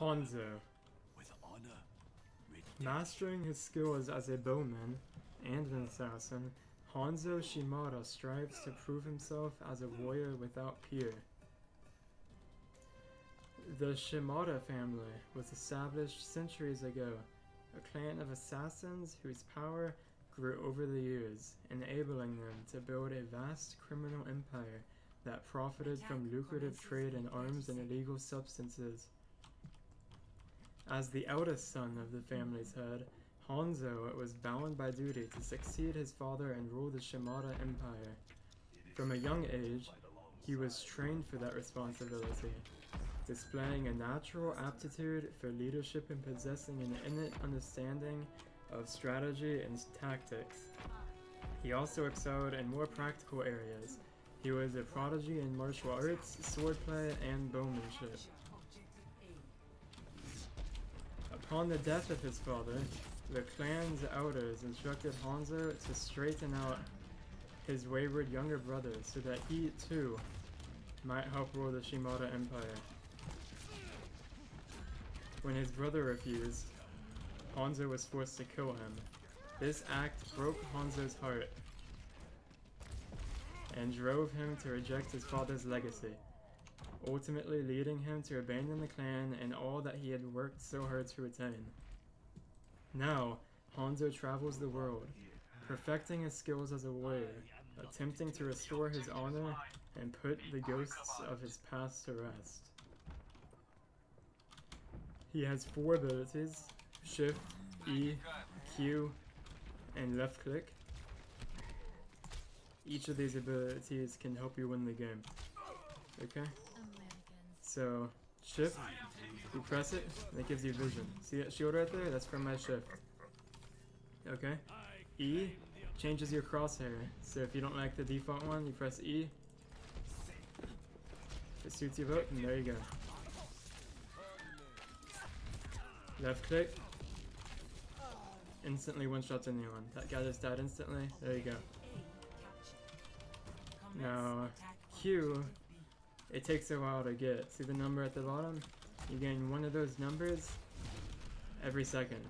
Hanzo. With honor. Mastering his skills as a bowman and an assassin, Hanzo Shimada strives to prove himself as a warrior without peer. The Shimada family was established centuries ago, a clan of assassins whose power grew over the years, enabling them to build a vast criminal empire that profited from lucrative trade in arms and illegal substances. As the eldest son of the family's head, Hanzo was bound by duty to succeed his father and rule the Shimada Empire. From a young age, he was trained for that responsibility, displaying a natural aptitude for leadership and possessing an innate understanding of strategy and tactics. He also excelled in more practical areas. He was a prodigy in martial arts, swordplay, and bowmanship. Upon the death of his father, the clan's elders instructed Hanzo to straighten out his wayward younger brother so that he, too, might help rule the Shimada Empire. When his brother refused, Hanzo was forced to kill him. This act broke Hanzo's heart and drove him to reject his father's legacy, ultimately leading him to abandon the clan and all that he had worked so hard to attain. Now, Hanzo travels the world, perfecting his skills as a warrior, attempting to restore his honor and put the ghosts of his past to rest. He has 4 abilities: Shift, E, Q, and left click. Each of these abilities can help you win the game. Okay? So, Shift, you press it, and it gives you vision. See that shield right there? That's from my Shift. Okay? E changes your crosshair. So if you don't like the default one, you press E. If it suits your vote, and there you go. Left click. Instantly one-shots anyone. That guy just died instantly. There you go. Now, Q, it takes a while to get. See the number at the bottom? You gain one of those numbers every second.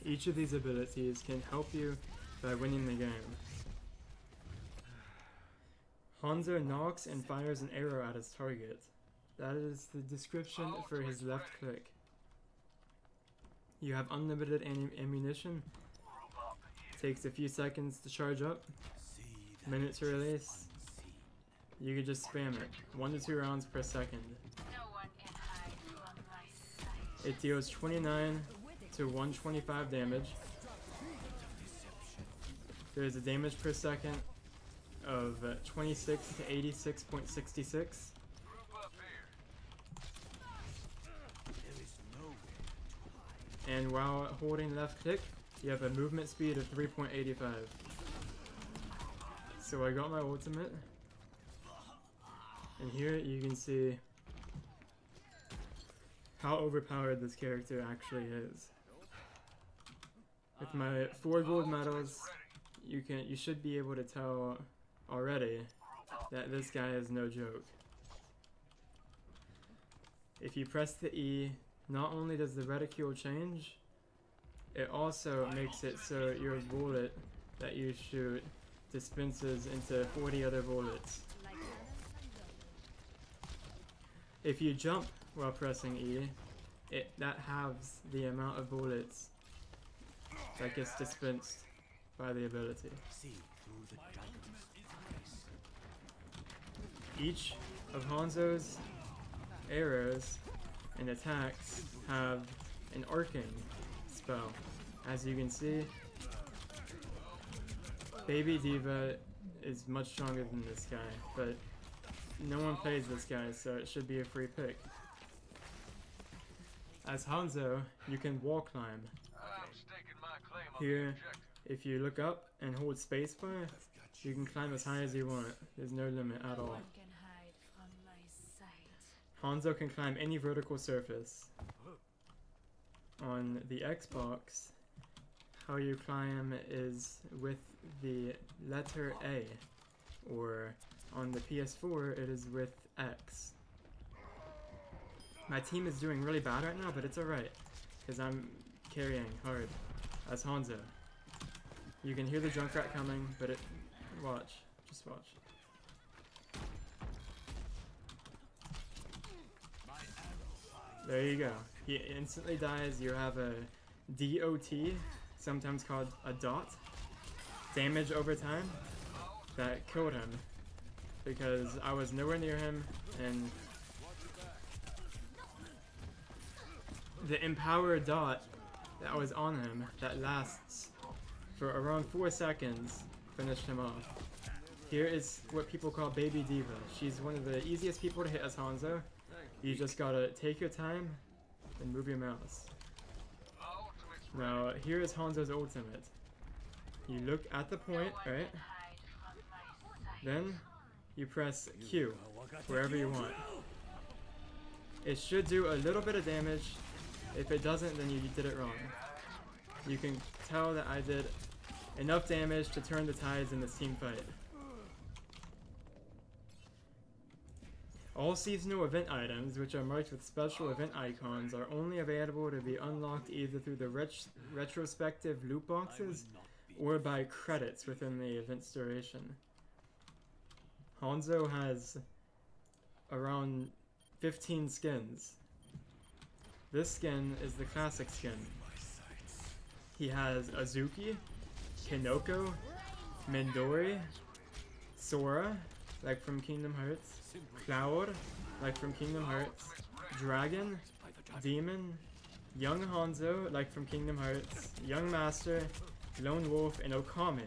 Each of these abilities can help you by winning the game. Hanzo knocks and fires an arrow at his target. That is the description for his left click. You have unlimited ammunition. Takes a few seconds to charge up. Minute to release. You can just spam it. 1 to 2 rounds per second. It deals 29 to 125 damage. There's a damage per second of 26 to 86.66. And while holding left click, you have a movement speed of 3.85. So I got my ultimate, and here you can see how overpowered this character actually is. With my 4 gold medals, you should be able to tell already that this guy is no joke. If you press the E, not only does the reticule change, it also makes it so your bullet that you shoot dispenses into 40 other bullets. If you jump while pressing E, that halves the amount of bullets that gets dispensed by the ability. Each of Hanzo's arrows and attacks have an arcing spell. As you can see, Baby Diva is much stronger than this guy, but no one plays this guy, so it should be a free pick. As Hanzo, you can wall climb. Here, if you look up and hold spacebar, you can climb as high as you want. There's no limit at all. Hanzo can climb any vertical surface. On the Xbox, how you climb is with the letter A, or on the PS4 it is with X. My team is doing really bad right now, but it's alright, because I'm carrying hard as Hanzo. You can hear the Junkrat coming, but watch. Just watch. There you go. He instantly dies. You have a DOT, sometimes called a dot, damage over time, that killed him. Because I was nowhere near him, and the empower dot that was on him, that lasts for around 4 seconds, finished him off. Here is what people call Baby Diva. She's one of the easiest people to hit as Hanzo. You just gotta take your time and move your mouse. Now, here is Hanzo's ultimate. You look at the point, right? Then, you press Q, wherever you want. It should do a little bit of damage. If it doesn't, then you did it wrong. You can tell that I did enough damage to turn the tides in this team fight. All seasonal event items, which are marked with special event icons, are only available to be unlocked either through the retrospective loot boxes or by credits within the event's duration. Hanzo has around 15 skins. This skin is the classic skin. He has Azuki, Kinoko, Midori, Sora, like from Kingdom Hearts, Cloud, like from Kingdom Hearts, Dragon, Demon, Young Hanzo, like from Kingdom Hearts, Young Master, Lone Wolf, and Okame,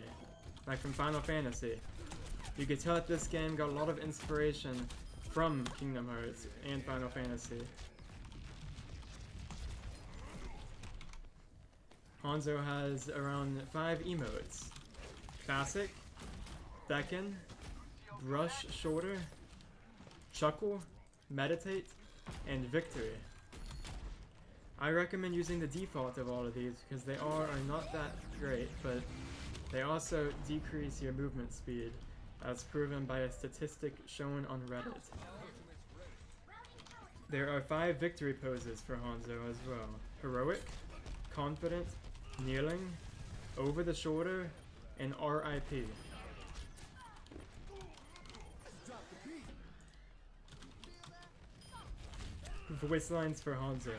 like from Final Fantasy. You can tell that this game got a lot of inspiration from Kingdom Hearts and Final Fantasy. Hanzo has around 5 emotes. Classic, Beckon, Brush Shoulder, Chuckle, Meditate, and Victory. I recommend using the default of all of these because they are not that great, but they also decrease your movement speed, as proven by a statistic shown on Reddit. There are 5 victory poses for Hanzo as well. Heroic, Confident, Kneeling, Over the Shoulder, and RIP. Voice lines for Hanzo.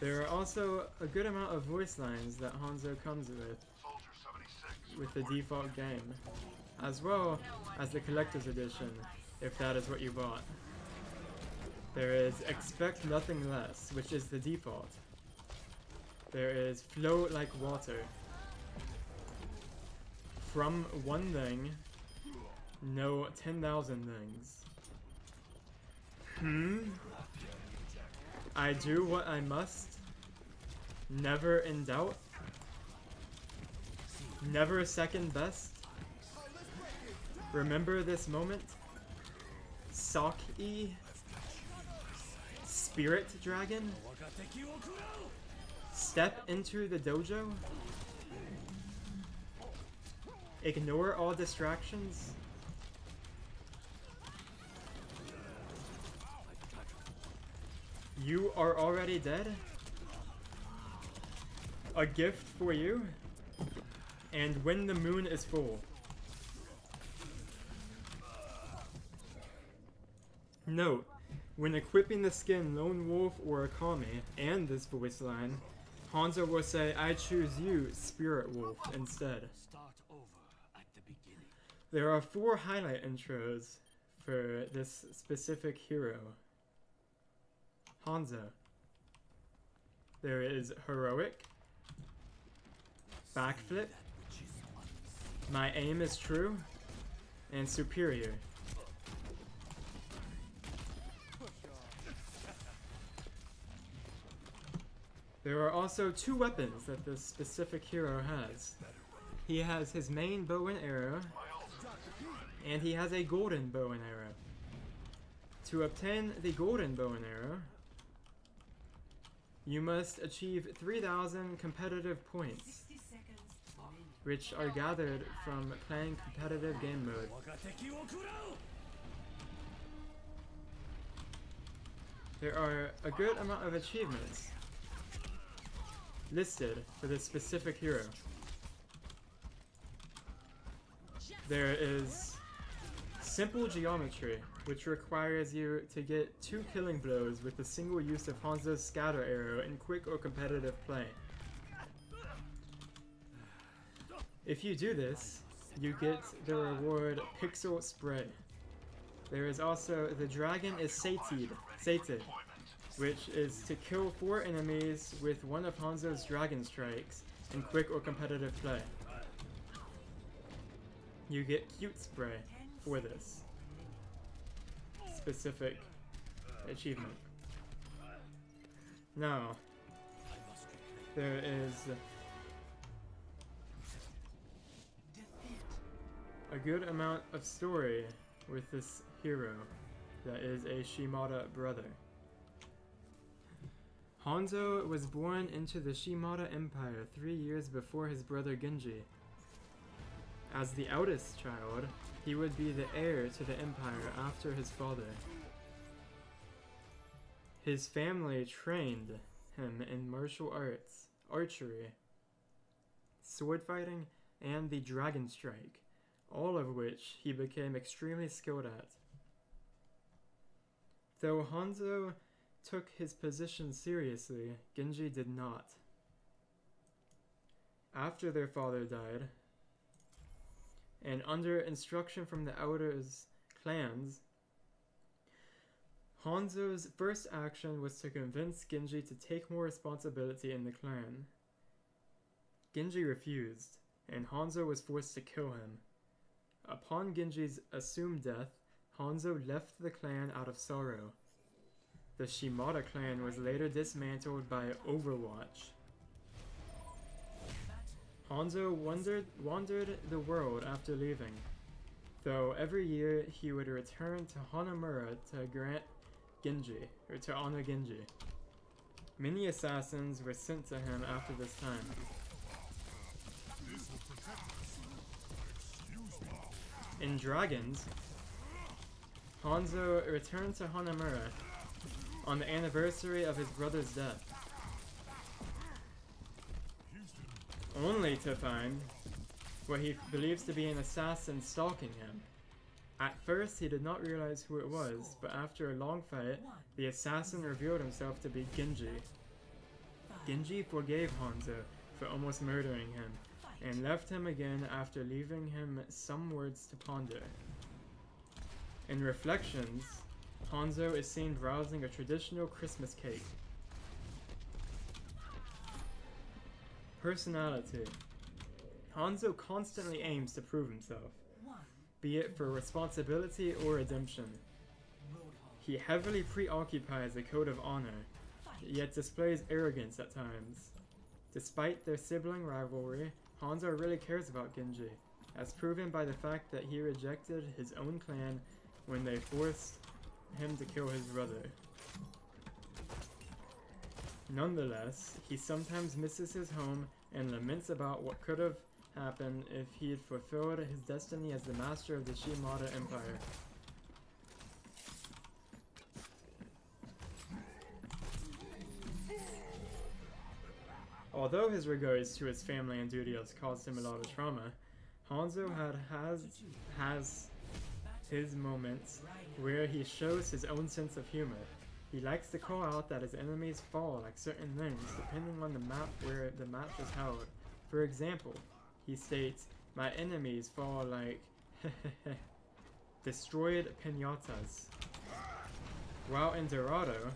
There are also a good amount of voice lines that Hanzo comes with the default game, as well as the collector's edition, if that is what you bought. There is Expect Nothing Less, which is the default. There is Flow Like Water. From one thing, know 10,000 things. I do what I must. Never in doubt. Never second best. Remember this moment. Sock-E. Spirit Dragon. Step into the dojo. Ignore all distractions. You are already dead. A gift for you. And when the moon is full. Note, when equipping the skin Lone Wolf or Akame and this voice line, Hanzo will say, I choose you, Spirit Wolf, instead. There are 4 highlight intros for this specific hero. Hanzo. There is Heroic, Backflip, My Aim is True, and Superior. There are also 2 weapons that this specific hero has. He has his main bow and arrow, and he has a golden bow and arrow. To obtain the golden bow and arrow, you must achieve 3,000 competitive points. which are gathered from playing competitive game mode. There are a good amount of achievements listed for this specific hero. There is simple geometry, which requires you to get 2 killing blows with a single use of Hanzo's scatter arrow in quick or competitive play. If you do this, you get the reward Pixel Spray. There is also the dragon is sated, which is to kill 4 enemies with one of Hanzo's dragon strikes in quick or competitive play. You get Cute Spray for this specific achievement. Now, there is a good amount of story with this hero that is a Shimada brother. Hanzo was born into the Shimada Empire 3 years before his brother Genji. As the eldest child, he would be the heir to the empire after his father. His family trained him in martial arts, archery, sword fighting, and the dragon strike, all of which he became extremely skilled at. Though Hanzo took his position seriously, Genji did not. After their father died, and under instruction from the elders' clans, Hanzo's first action was to convince Genji to take more responsibility in the clan. Genji refused, and Hanzo was forced to kill him. Upon Genji's assumed death, Hanzo left the clan out of sorrow. The Shimada clan was later dismantled by Overwatch. Hanzo wandered the world after leaving, though every year he would return to Hanamura to honor Genji. Many assassins were sent to him after this time. In Dragons, Hanzo returned to Hanamura on the anniversary of his brother's death, only to find what he believes to be an assassin stalking him. At first, he did not realize who it was, but after a long fight, the assassin revealed himself to be Genji. Genji forgave Hanzo for almost murdering him, and left him again after leaving him some words to ponder. In Reflections, Hanzo is seen browsing a traditional Christmas cake. Personality. Hanzo constantly aims to prove himself, be it for responsibility or redemption. He heavily preoccupies the code of honor, yet displays arrogance at times. Despite their sibling rivalry, Hanzo really cares about Genji, as proven by the fact that he rejected his own clan when they forced him to kill his brother. Nonetheless, he sometimes misses his home and laments about what could have happened if he had fulfilled his destiny as the master of the Shimada Empire. Although his regards to his family and duties caused him a lot of trauma, Hanzo has his moments where he shows his own sense of humor. He likes to call out that his enemies fall like certain things depending on the map where the match is held. For example, he states, "My enemies fall like destroyed piñatas." While in Dorado,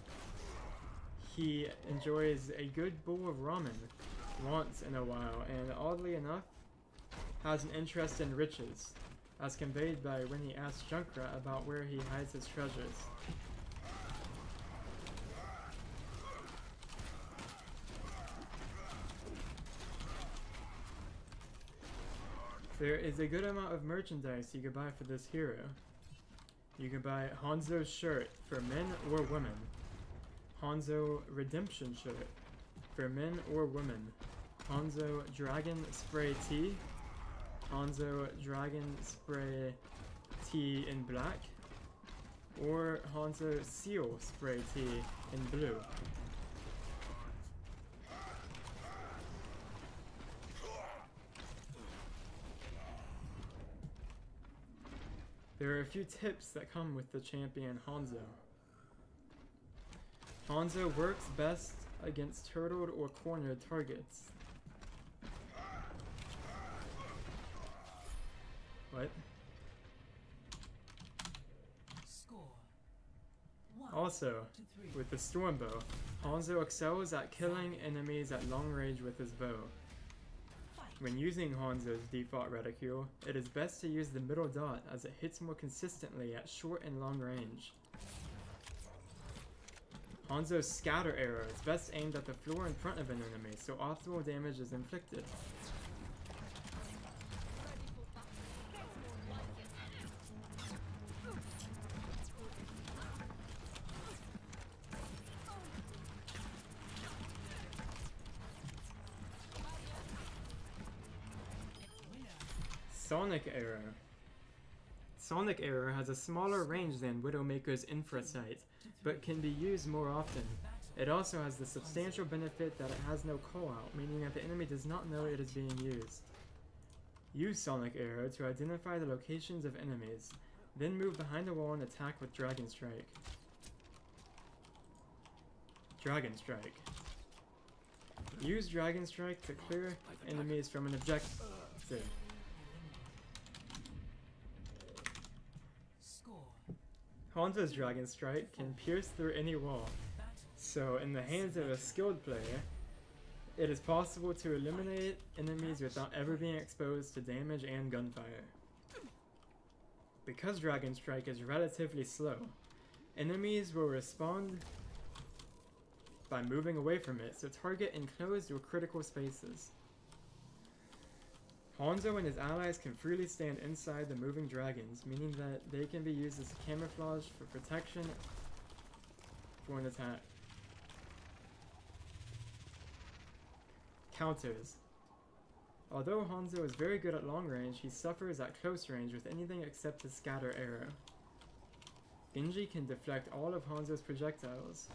he enjoys a good bowl of ramen once in a while, and oddly enough, has an interest in riches, as conveyed by when he asks Junkrat about where he hides his treasures. There is a good amount of merchandise you can buy for this hero. You can buy Hanzo's shirt for men or women, Hanzo Redemption shirt for men or women, Hanzo Dragon Spray tee Hanzo Dragon Spray Tea in black, or Hanzo Seal Spray Tea in blue. There are a few tips that come with the champion Hanzo. Hanzo works best against turtled or cornered targets. What? Also, with the storm bow, Hanzo excels at killing enemies at long range with his bow. When using Hanzo's default reticule, it is best to use the middle dot as it hits more consistently at short and long range. Hanzo's scatter arrow is best aimed at the floor in front of an enemy, so optimal damage is inflicted. Sonic Arrow. Sonic Arrow has a smaller range than Widowmaker's Infrasight, but can be used more often. It also has the substantial benefit that it has no callout, meaning that the enemy does not know it is being used. Use Sonic Arrow to identify the locations of enemies, then move behind the wall and attack with Dragon Strike. Dragon Strike. Use Dragon Strike to clear enemies from an objective. Hanzo's Dragon Strike can pierce through any wall, so in the hands of a skilled player, it is possible to eliminate enemies without ever being exposed to damage and gunfire. Because Dragon Strike is relatively slow, enemies will respond by moving away from it, so target enclosed or critical spaces. Hanzo and his allies can freely stand inside the moving dragons, meaning that they can be used as camouflage for protection for an attack. Counters. Although Hanzo is very good at long range, he suffers at close range with anything except his scatter arrow. Genji can deflect all of Hanzo's projectiles.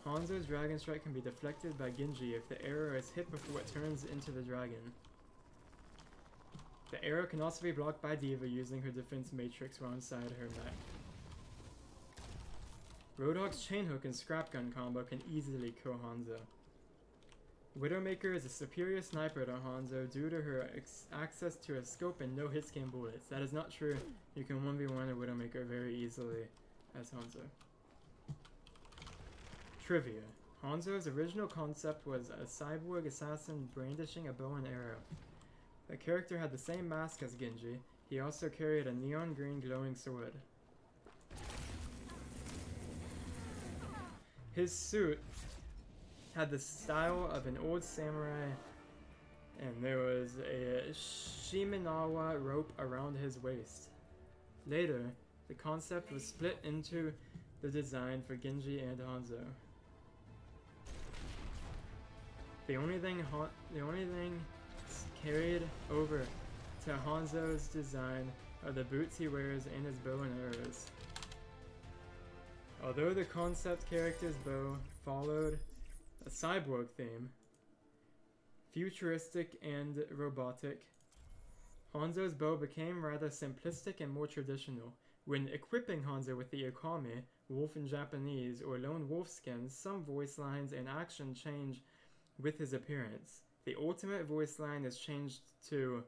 Hanzo's Dragon Strike can be deflected by Genji if the arrow is hit before it turns into the dragon. The arrow can also be blocked by D.Va using her defense matrix while inside her mech. Roadhog's chain hook and scrap gun combo can easily kill Hanzo. Widowmaker is a superior sniper to Hanzo due to her access to a scope and no hitscan bullets. That is not true. You can 1v1 a Widowmaker very easily as Hanzo. Trivia. Hanzo's original concept was a cyborg assassin brandishing a bow and arrow. The character had the same mask as Genji. He also carried a neon green glowing sword. His suit had the style of an old samurai, and there was a Shimenawa rope around his waist. Later, the concept was split into the design for Genji and Hanzo. The only thing carried over to Hanzo's design are the boots he wears and his bow and arrows. Although the concept character's bow followed a cyborg theme, futuristic and robotic, Hanzo's bow became rather simplistic and more traditional. When equipping Hanzo with the Okami, wolf in Japanese, or lone wolf skins, some voice lines and action change with his appearance. The ultimate voice line is changed to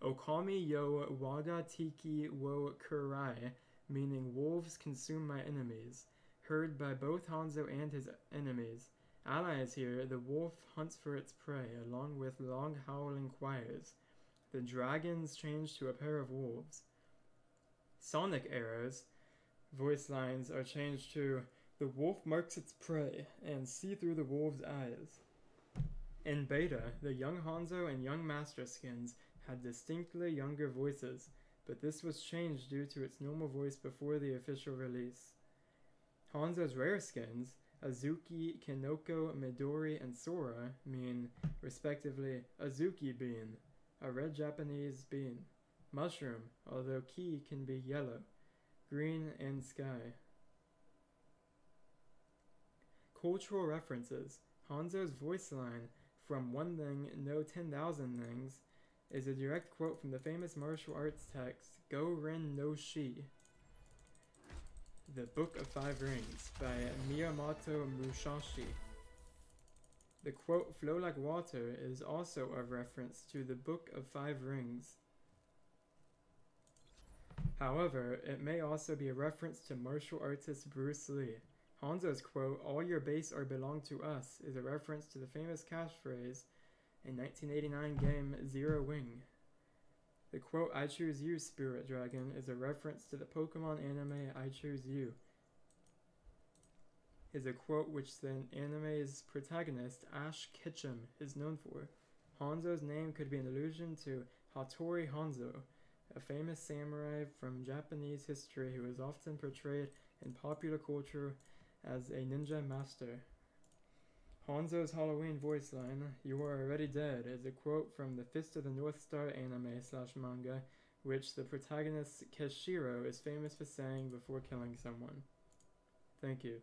Okami yo waga tiki wo kurai, meaning wolves consume my enemies, heard by both Hanzo and his enemies. Allies here, the wolf hunts for its prey, along with long howling choirs. The dragons change to a pair of wolves. Sonic Arrow's voice lines are changed to the wolf marks its prey and see through the wolf's eyes. In beta, the young Hanzo and young Master skins had distinctly younger voices, but this was changed due to its normal voice before the official release. Hanzo's rare skins, Azuki, Kinoko, Midori, and Sora, mean, respectively, Azuki Bean, a red Japanese bean. Mushroom, although ki can be yellow. Green and sky. Cultural references. Hanzo's voice line from One Thing, No 10,000 Things is a direct quote from the famous martial arts text Go Ren no Shi. The Book of Five Rings by Miyamoto Musashi. The quote flow like water is also a reference to the Book of Five Rings. However, it may also be a reference to martial artist Bruce Lee. Hanzo's quote, all your base are belong to us, is a reference to the famous catchphrase in 1989 game Zero Wing. The quote, I choose you, Spirit Dragon, is a reference to the Pokemon anime I Choose You. Is a quote which the anime's protagonist, Ash Ketchum, is known for. Hanzo's name could be an allusion to Hattori Hanzo, a famous samurai from Japanese history who is often portrayed in popular culture as a ninja master. Hanzo's Halloween voice line, You are already dead, is a quote from the Fist of the North Star anime/manga, which the protagonist Keshiro is famous for saying before killing someone. Thank you.